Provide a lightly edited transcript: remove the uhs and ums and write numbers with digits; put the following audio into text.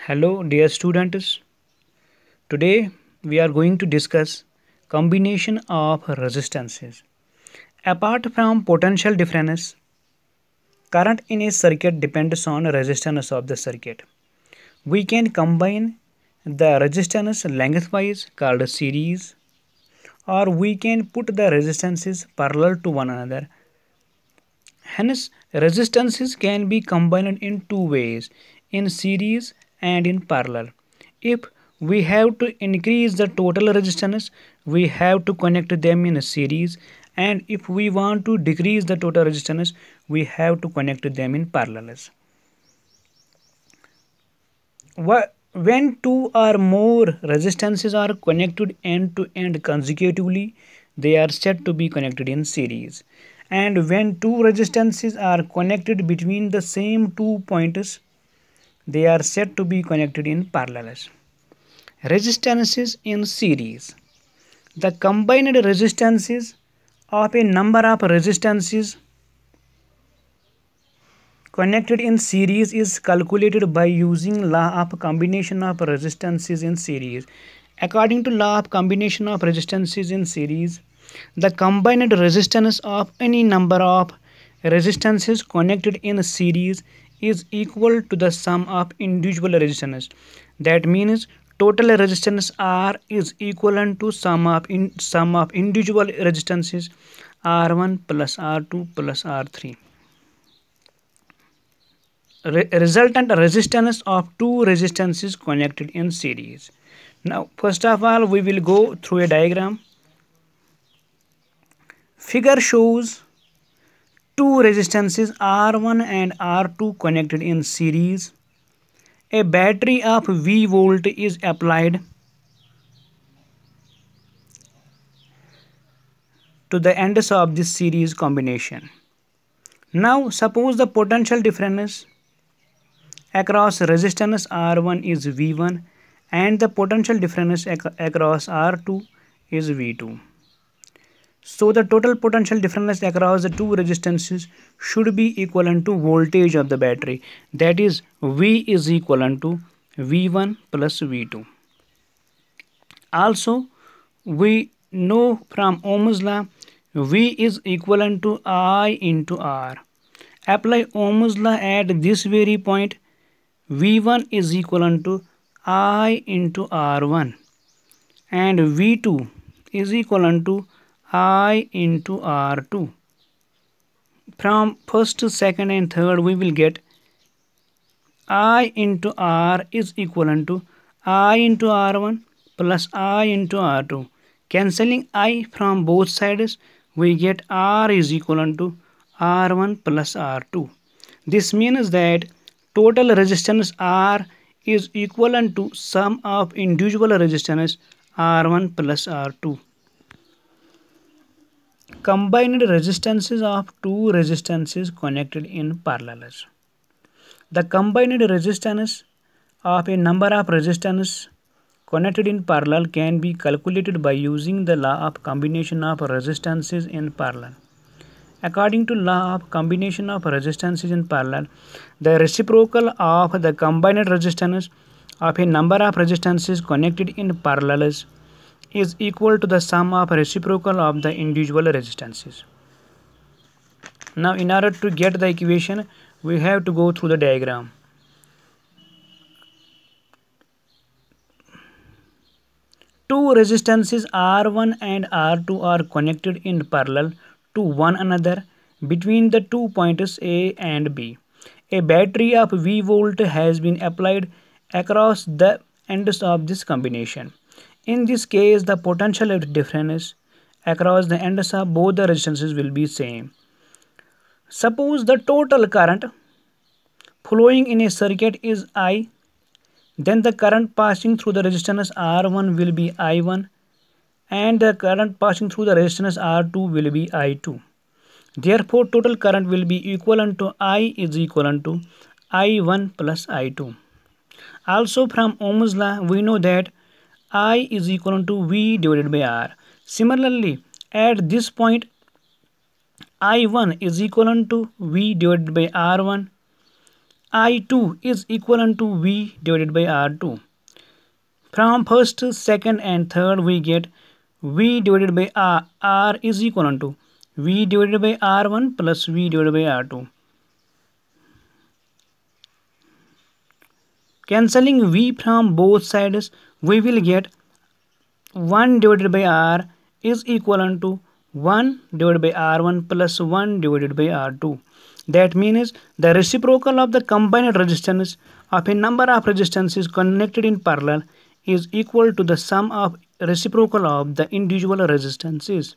Hello dear students. Today we are going to discuss combination of resistances. Apart from potential difference, current in a circuit depends on resistance of the circuit. We can combine the resistance lengthwise called series, or we can put the resistances parallel to one another. Hence, resistances can be combined in two ways, in series and in parallel. If we have to increase the total resistance, we have to connect them in a series, and if we want to decrease the total resistance, we have to connect them in parallels. When two or more resistances are connected end to end consecutively, they are said to be connected in series. And when two resistances are connected between the same 2 points, they are said to be connected in parallels. Resistances in series. The combined resistances of a number of resistances connected in series is calculated by using law of combination of resistances in series. According to law of combination of resistances in series, the combined resistance of any number of resistances connected in series is equal to the sum of individual resistance. That means total resistance R is equivalent to sum of individual resistances R1 plus R2 plus R3. Resultant resistance of two resistances connected in series. Now, first of all, we will go through a diagram. Figure shows two resistances R1 and R2 connected in series. A battery of V volt is applied to the ends of this series combination. Now, suppose the potential difference across resistance R1 is V1 and the potential difference across R2 is V2. So the total potential difference across the two resistances should be equivalent to voltage of the battery, that is V is equivalent to V1 plus V2. Also, we know from Ohm's law V is equivalent to I into R. Apply Ohm's law at this very point. V1 is equivalent to I into R1 and V2 is equivalent to I into R2. From first, second and third we will get I into R is equivalent to I into R1 plus I into R2. Cancelling I from both sides, we get R is equivalent to R1 plus R2. This means that total resistance R is equivalent to sum of individual resistance R1 plus R2. Combined resistances of two resistances connected in parallels. The combined resistance of a number of resistances connected in parallel can be calculated by using the law of combination of resistances in parallel. According to law of combination of resistances in parallel, the reciprocal of the combined resistance of a number of resistances connected in parallels is equal to the sum of reciprocal of the individual resistances. Now, in order to get the equation, we have to go through the diagram. Two resistances R1 and R2 are connected in parallel to one another between the 2 points A and B. A battery of V volt has been applied across the ends of this combination. In this case, the potential difference across the ends of both the resistances will be same. Suppose the total current flowing in a circuit is I, then the current passing through the resistance R1 will be I1 and the current passing through the resistance R2 will be I2. Therefore, total current will be equivalent to I is equivalent to I1 plus I2. Also, from Ohm's law, we know that I is equivalent to V divided by R. Similarly, at this point, I1 is equivalent to V divided by R1 I2 is equivalent to V divided by R2. From first, second and third we get V divided by R is equivalent to V divided by R1 plus V divided by R2. Cancelling V from both sides, we will get 1 divided by R is equivalent to 1 divided by R1 plus 1 divided by R2. That means the reciprocal of the combined resistance of a number of resistances connected in parallel is equal to the sum of reciprocal of the individual resistances.